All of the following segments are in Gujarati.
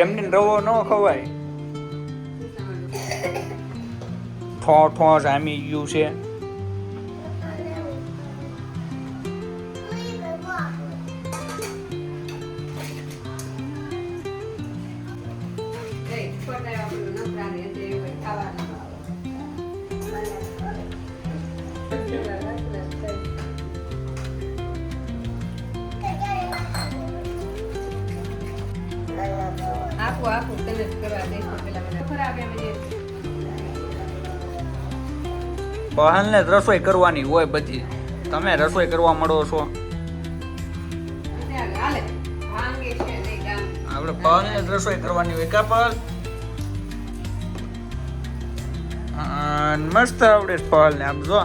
એમને રવો ન ખવાય. ઠો જામી ગયું છે. આપું તને કરવા દે પેલા ખરાબ એમ પહલને રસોઈ કરવાની હોય બધી. તમે રસોઈ કરવા મળો છો. આપણે પહલને રસોઈ કરવાની હોય કા પહલ? મસ્ત આવડે છે પહલને. આમ જો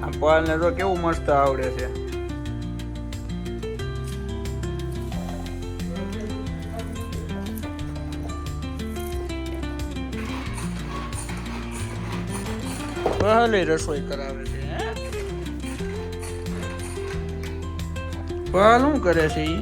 આ પહલને જો કેવું મસ્ત આવડે છે. પહલે રસોઈ કરાવે છે. પહલ શું કરે છે ઈ?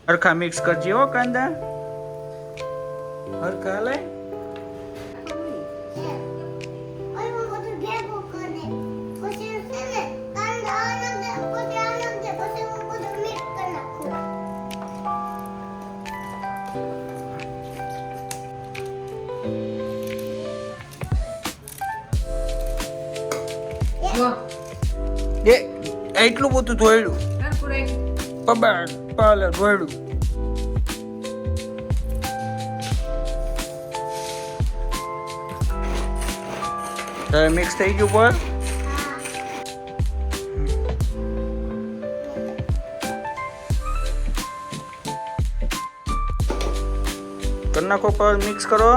હરખા મિક્સ કરજે હો કાંદા. હરખા લે. એ એટલું બધું ધોયડું પબાડ પાલે ધોયડું. હવે મિક્સ થઈ ગયું પર. કરી નાખો પર મિક્સ કરો.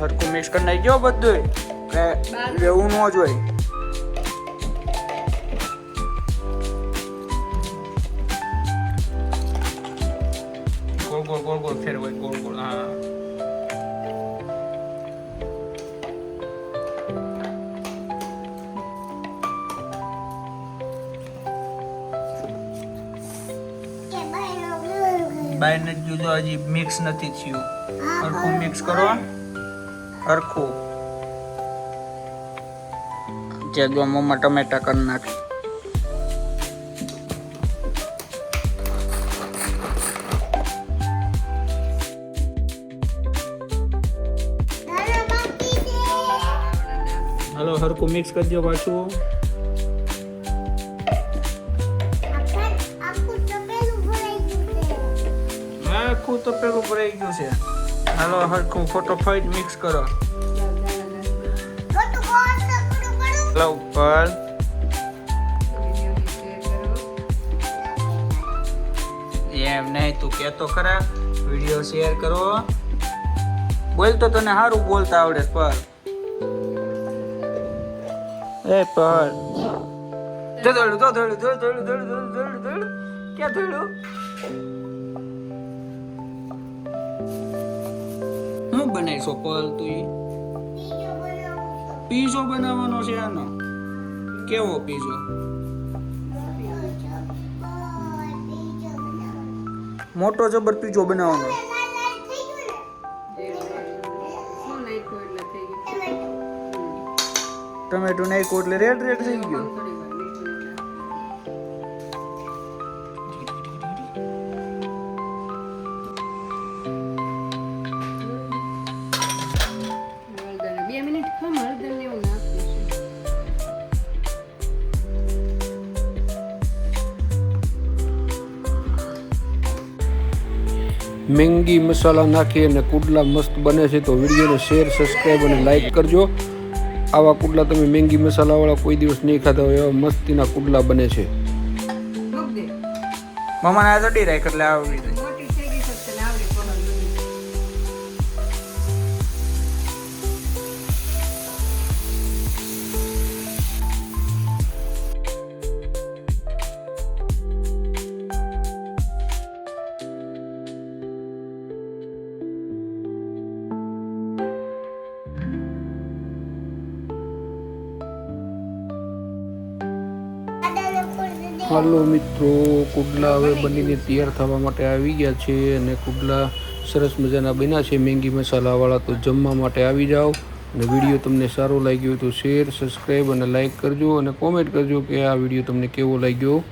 હરખું મિક્સ કરી નાખજો બધું. રહેવું ન જોઈએ. ગોળ ગોળ ફેરવાય ગોળ ગોળ. હા બાયને જો હજી મિક્સ નથી થયું. હરખું મિક્સ કરો. હરખું જે જો મમ્મા ટમેટા કરી નાખી. હાલો હરખું મિક્સ કરજો પાછું. આખું તપેલું ભરાઈ ગયું છે. હાલો હરખું ફટોફટ મિક્સ કરો. હાલો ઉપર એમ નહીં તું કેતો ખરા. વિડીયો શેર કરો. બોલતો તને સારું બોલતા આવડે પર. એ પર ધોળું ક્યાં ધોળું? હું બનાવીશો પલ તું? પીઝો બનાવવાનો છે આનો. કેવો પીઝો? મોટો જબર પીઝો બનાવવાનો. ટમેટો નાખ્યું એટલે રેડ રેડ થઈ ગયો. મેંગી મસાલા નાખી અને કુડલા મસ્ત બને છે. તો વિડીયોને શેર, સબસ્ક્રાઈબ અને લાઈક કરજો. આવા કુડલા તમે મેંગી મસાલાવાળા કોઈ દિવસ નહીં ખાતા હોય એવા મસ્તીના કુડલા બને છે. મમ્માને આ ચડી રાખ એટલે આવડી જાય. હાલો મિત્રો, કુડલા હવે બનીને તૈયાર થવા માટે આવી ગયા છે અને કુડલા સરસ મજાના બન્યા છે મેંગી મસાલાવાળા. તો જમવા માટે આવી જાઓ અને વિડીયો તમને સારો લાગ્યો હોય તો શેર, સબસ્ક્રાઈબ અને લાઈક કરજો અને કોમેન્ટ કરજો કે આ વિડીયો તમને કેવો લાગ્યો.